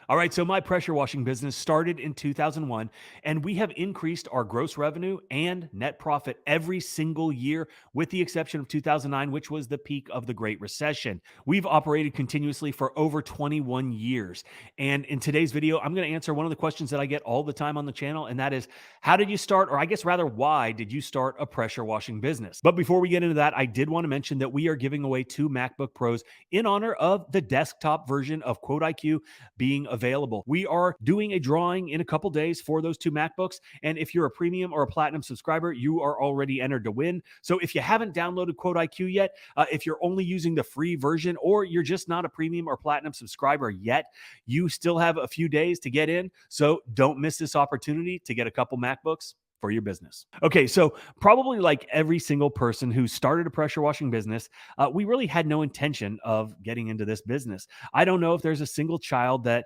All right, so my pressure washing business started in 2001, and we have increased our gross revenue and net profit every single year, with the exception of 2009, which was the peak of the Great Recession. We've operated continuously for over 21 years. And in today's video, I'm going to answer one of the questions that I get all the time on the channel, and that is, how did you start, or I guess rather, why did you start a pressure washing business? But before we get into that, I did want to mention that we are giving away 2 MacBook Pros in honor of the desktop version of 𝗤𝘂cije𝗁𝗲 being available. We are doing a drawing in a couple days for those 2 MacBooks. And if you're a premium or a platinum subscriber, you are already entered to win. So if you haven't downloaded 𝗤𝘂cije𝗁𝗲 yet, if you're only using the free version or you're just not a premium or platinum subscriber yet, you still have a few days to get in. So don't miss this opportunity to get a couple MacBooks for your business. Okay, so probably like every single person who started a pressure washing business, we really had no intention of getting into this business. I don't know if there's a single child that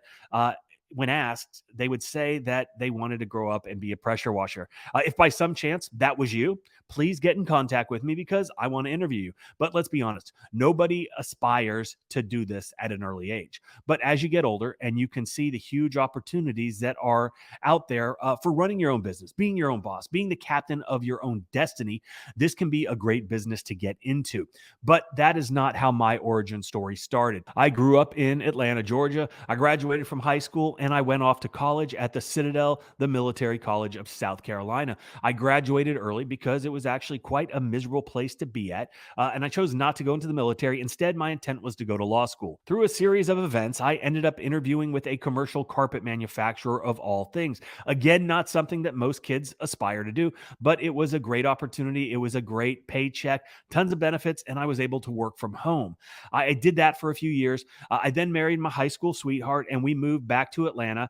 when asked, they would say that they wanted to grow up and be a pressure washer. If by some chance that was you, please get in contact with me because I want to interview you. But let's be honest, nobody aspires to do this at an early age. But as you get older and you can see the huge opportunities that are out there for running your own business, being your own boss, being the captain of your own destiny, this can be a great business to get into. But that is not how my origin story started. I grew up in Atlanta, Georgia. I graduated from high school and I went off to college at the Citadel, the Military College of South Carolina. I graduated early because it was actually quite a miserable place to be at, and I chose not to go into the military. Instead, my intent was to go to law school. Through a series of events, I ended up interviewing with a commercial carpet manufacturer of all things. Again, not something that most kids aspire to do, but it was a great opportunity. It was a great paycheck, tons of benefits, and I was able to work from home. I did that for a few years. I then married my high school sweetheart, and we moved back to Atlanta,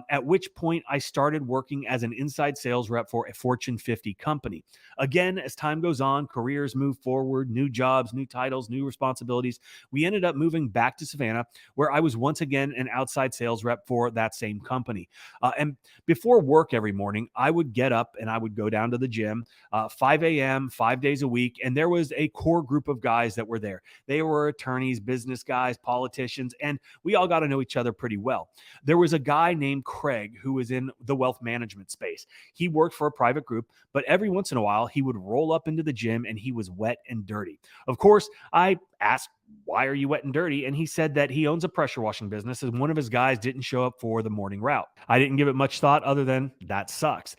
at which point I started working as an inside sales rep for a Fortune 50 company. Again, as time goes on, careers move forward, new jobs, new titles, new responsibilities. We ended up moving back to Savannah, where I was once again an outside sales rep for that same company. And before work every morning, I would get up and I would go down to the gym, 5 a.m., 5 days a week. And there was a core group of guys that were there. They were attorneys, business guys, politicians, and we all got to know each other pretty well. There was a guy named Craig who was in the wealth management space. He worked for a private group, but every once in a while he would roll up into the gym and he was wet and dirty. Of course, I asked, why are you wet and dirty? And he said that he owns a pressure washing business and one of his guys didn't show up for the morning route. I didn't give it much thought other than that sucks.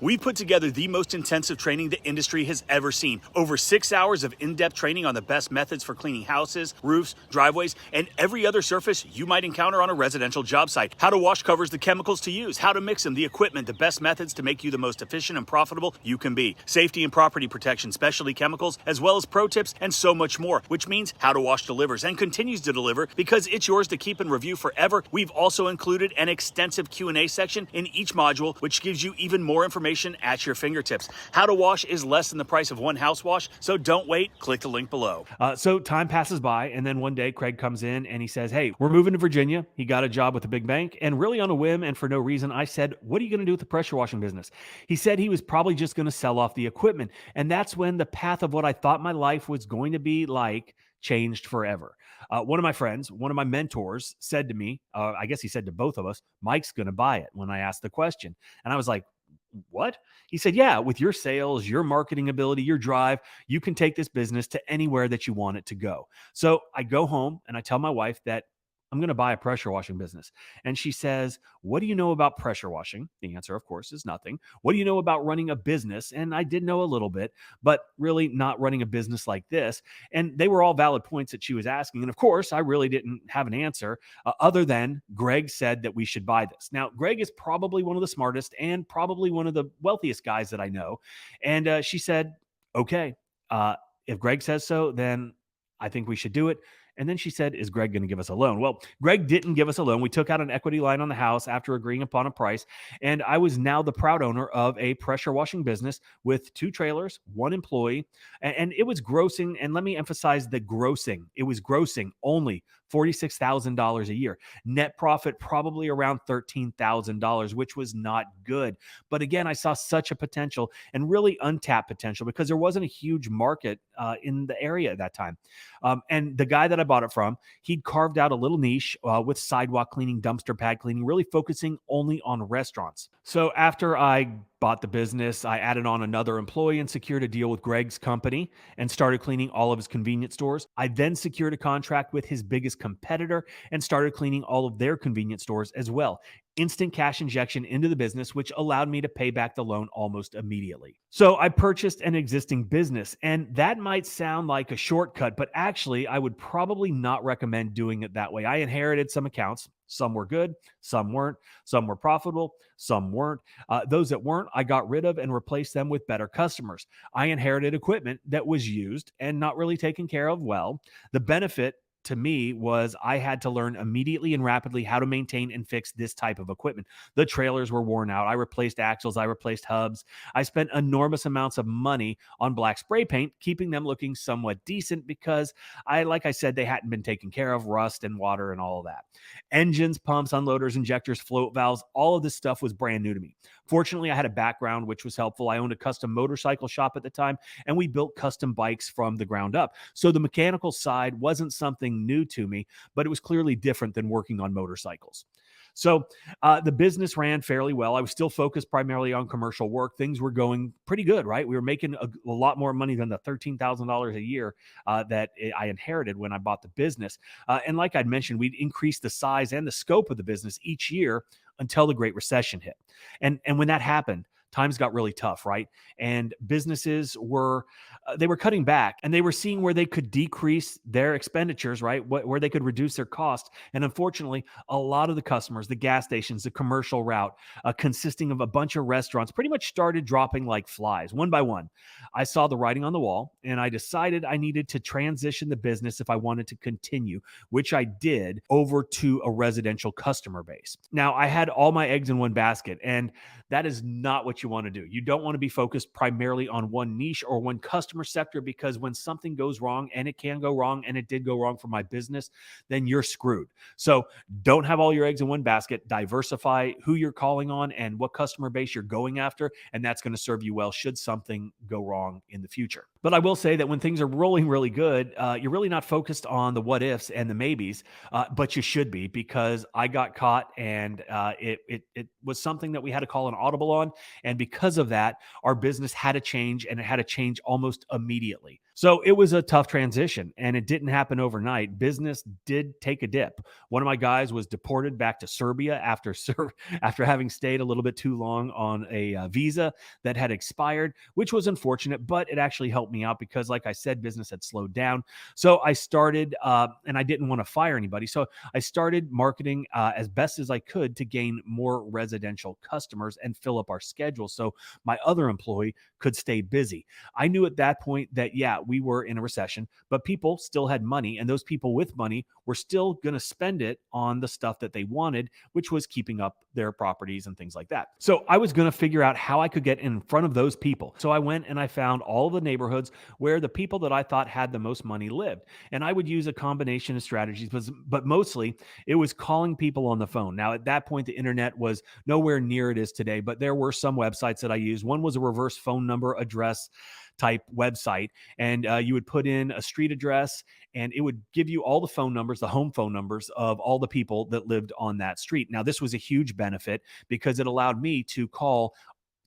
We've put together the most intensive training the industry has ever seen. Over 6 hours of in-depth training on the best methods for cleaning houses, roofs, driveways, and every other surface you might encounter on a residential job site. How to wash covers, the chemicals to use, how to mix them, the equipment, the best methods to make you the most efficient and profitable you can be. Safety and property protection, specialty chemicals, as well as pro tips and so much more, which means How to Wash delivers and continues to deliver because it's yours to keep and review forever. We've also included an extensive Q&A section in each module, which gives you even more information at your fingertips. How to Wash is less than the price of one house wash, so don't wait. Click the link below. So time passes by, and then one day Craig comes in and he says, hey, we're moving to Virginia. He got a job with a big bank, and really on a whim and for no reason, I said, what are you going to do with the pressure washing business? He said he was probably just going to sell off the equipment, and that's when the path of what I thought my life was going to be like changed forever. One of my friends, one of my mentors said to me, I guess he said to both of us, Mike's going to buy it, when I asked the question. And I was like, what? He said, yeah, with your sales, your marketing ability, your drive, you can take this business to anywhere that you want it to go. So I go home and I tell my wife that I'm going to buy a pressure washing business. And she says, what do you know about pressure washing? The answer, of course, is nothing. What do you know about running a business? And I did know a little bit, but really not running a business like this. And they were all valid points that she was asking. And of course, I really didn't have an answer other than Greg said that we should buy this. Now, Greg is probably one of the smartest and probably one of the wealthiest guys that I know. And she said, okay, if Greg says so, then I think we should do it. And then she said, is Greg going to give us a loan? Well, Greg didn't give us a loan. We took out an equity line on the house after agreeing upon a price. And I was now the proud owner of a pressure washing business with 2 trailers, 1 employee. And it was grossing. And let me emphasize the grossing. It was grossing only $46,000 a year. Net profit probably around $13,000, which was not good. But again, I saw such a potential and really untapped potential because there wasn't a huge market in the area at that time. And the guy that I bought it from, he'd carved out a little niche with sidewalk cleaning, dumpster pad cleaning, really focusing only on restaurants. So after I bought the business, I added on another employee and secured a deal with Greg's company and started cleaning all of his convenience stores. I then secured a contract with his biggest competitor and started cleaning all of their convenience stores as well. Instant cash injection into the business, which allowed me to pay back the loan almost immediately. So I purchased an existing business, and that might sound like a shortcut, but actually, I would probably not recommend doing it that way. I inherited some accounts. Some were good, some weren't, some were profitable, some weren't. Those that weren't, I got rid of and replaced them with better customers. I inherited equipment that was used and not really taken care of well. The benefit to me was I had to learn immediately and rapidly how to maintain and fix this type of equipment. The trailers were worn out. I replaced axles. I replaced hubs. I spent enormous amounts of money on black spray paint, keeping them looking somewhat decent because like I said, they hadn't been taken care of, rust and water and all of that. Engines, pumps, unloaders, injectors, float valves, all of this stuff was brand new to me. Fortunately, I had a background, which was helpful. I owned a custom motorcycle shop at the time, and we built custom bikes from the ground up. So the mechanical side wasn't something new to me, but it was clearly different than working on motorcycles. So the business ran fairly well. I was still focused primarily on commercial work. Things were going pretty good, right? We were making a lot more money than the $13,000 a year that I inherited when I bought the business. And like I'd mentioned, we'd increased the size and the scope of the business each year until the Great Recession hit. And when that happened, times got really tough, right? And businesses were they were cutting back and they were seeing where they could decrease their expenditures, right? Where they could reduce their costs. And unfortunately, a lot of the customers, the gas stations, the commercial route, consisting of a bunch of restaurants, pretty much started dropping like flies, one by one. I saw the writing on the wall, and I decided I needed to transition the business if I wanted to continue, which I did, over to a residential customer base. Now, I had all my eggs in one basket, and that is not what you want to do. You don't want to be focused primarily on one niche or one customer sector, because when something goes wrong, and it can go wrong, and it did go wrong for my business, then you're screwed. So don't have all your eggs in one basket. Diversify who you're calling on and what customer base you're going after, and that's going to serve you well should something go wrong in the future. But I will say that when things are rolling really good, you're really not focused on the what ifs and the maybes, but you should be, because I got caught, and it was something that we had to call an audible on. And because of that, our business had to change, and it had to change almost immediately. So it was a tough transition, and it didn't happen overnight. Business did take a dip. One of my guys was deported back to Serbia after having stayed a little bit too long on a visa that had expired, which was unfortunate, but it actually helped me out because, like I said, business had slowed down. So I started, and I didn't want to fire anybody. So I started marketing as best as I could to gain more residential customers and fill up our schedule so my other employee could stay busy. I knew at that point that, yeah, we were in a recession, but people still had money, and those people with money were still going to spend it on the stuff that they wanted, which was keeping up their properties and things like that. So I was going to figure out how I could get in front of those people. So I went and I found all the neighborhoods where the people that I thought had the most money lived. And I would use a combination of strategies, but mostly it was calling people on the phone. Now, at that point, the internet was nowhere near it is today, but there were some websites that I used. One was a reverse phone number address type website, and you would put in a street address, and it would give you all the phone numbers, the home phone numbers of all the people that lived on that street. Now, this was a huge benefit because it allowed me to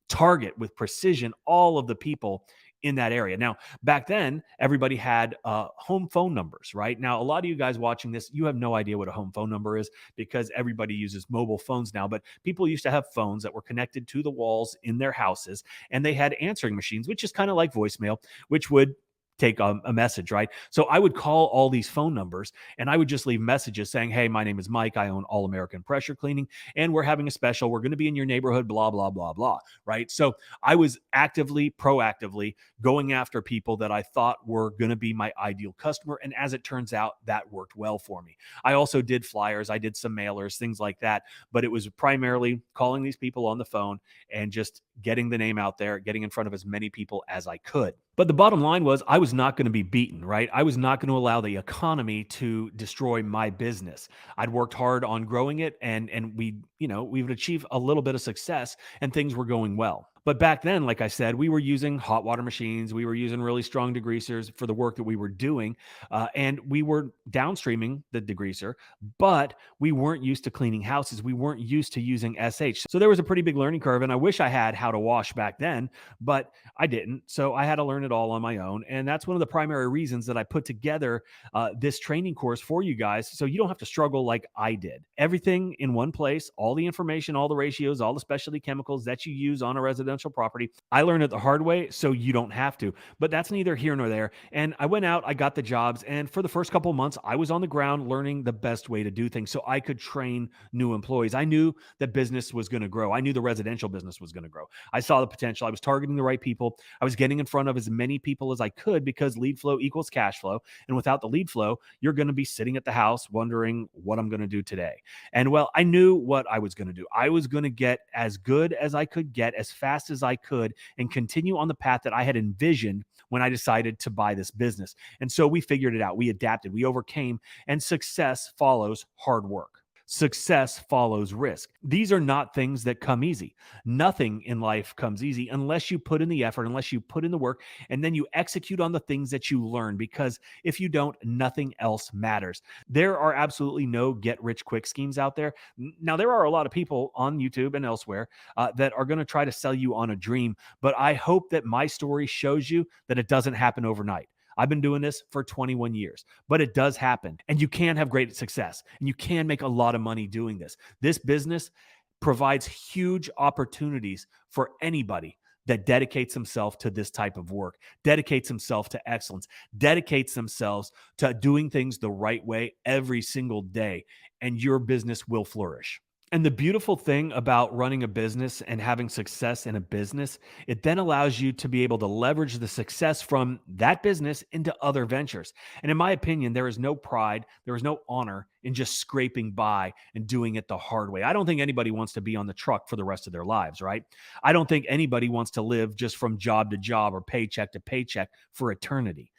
target with precision all of the people in that area. Now, back then, everybody had home phone numbers, right? Now, a lot of you guys watching this, you have no idea what a home phone number is because everybody uses mobile phones now. But people used to have phones that were connected to the walls in their houses, and they had answering machines, which is kind of like voicemail, which would take a message, right? So I would call all these phone numbers, and I would just leave messages saying, hey, my name is Mike. I own All American Pressure Cleaning, and we're having a special. We're going to be in your neighborhood, blah, blah, blah, blah, right? So I was proactively going after people that I thought were going to be my ideal customer. And as it turns out, that worked well for me. I also did flyers. I did some mailers, things like that. But it was primarily calling these people on the phone and just getting the name out there, getting in front of as many people as I could. But the bottom line was I was not going to be beaten, right? I was not going to allow the economy to destroy my business. I'd worked hard on growing it and we would achieve a little bit of success and things were going well. But back then, like I said, we were using hot water machines. We were using really strong degreasers for the work that we were doing. And we were downstreaming the degreaser, but we weren't used to cleaning houses. We weren't used to using SH. So there was a pretty big learning curve. And I wish I had how to wash back then, but I didn't. So I had to learn it all on my own. And that's one of the primary reasons that I put together this training course for you guys. So you don't have to struggle like I did. Everything in one place, all the information, all the ratios, all the specialty chemicals that you use on a residential property. I learned it the hard way, so you don't have to. But that's neither here nor there. And I went out, I got the jobs. And for the first couple of months, I was on the ground learning the best way to do things so I could train new employees. I knew that business was going to grow. I knew the residential business was going to grow. I saw the potential. I was targeting the right people. I was getting in front of as many people as I could because lead flow equals cash flow. And without the lead flow, you're going to be sitting at the house wondering what I'm going to do today. And well, I knew what I was going to do. I was going to get as good as I could get as fast as I could and continue on the path that I had envisioned when I decided to buy this business. And so we figured it out. We adapted, we overcame, and success follows hard work. Success follows risk. These are not things that come easy. Nothing in life comes easy unless you put in the effort, unless you put in the work, and then you execute on the things that you learn. Because if you don't, nothing else matters. There are absolutely no get rich quick schemes out there. Now, there are a lot of people on YouTube and elsewhere that are going to try to sell you on a dream, but I hope that my story shows you that it doesn't happen overnight. I've been doing this for 21 years, but it does happen. And you can have great success and you can make a lot of money doing this. This business provides huge opportunities for anybody that dedicates himself to this type of work, dedicates himself to excellence, dedicates themselves to doing things the right way every single day, and your business will flourish. And the beautiful thing about running a business and having success in a business, it then allows you to be able to leverage the success from that business into other ventures. And in my opinion, there is no pride, there is no honor in just scraping by and doing it the hard way. I don't think anybody wants to be on the truck for the rest of their lives, right? I don't think anybody wants to live just from job to job or paycheck to paycheck for eternity.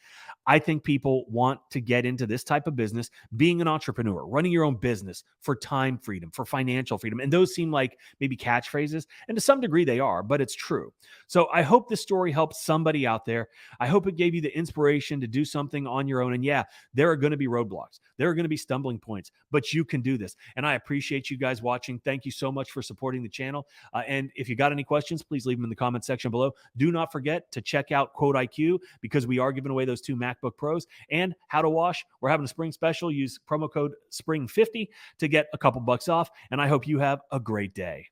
I think people want to get into this type of business, being an entrepreneur, running your own business for time freedom, for financial freedom. And those seem like maybe catchphrases. And to some degree they are, but it's true. So I hope this story helps somebody out there. I hope it gave you the inspiration to do something on your own. And yeah, there are going to be roadblocks. There are going to be stumbling points, but you can do this. And I appreciate you guys watching. Thank you so much for supporting the channel. And if you got any questions, please leave them in the comment section below. Do not forget to check out 𝗤𝘂cie𝗁𝗤 because we are giving away those 2 MacBook Pros and how to wash. We're having a spring special. Use promo code SPRING50 to get a couple bucks off. And I hope you have a great day.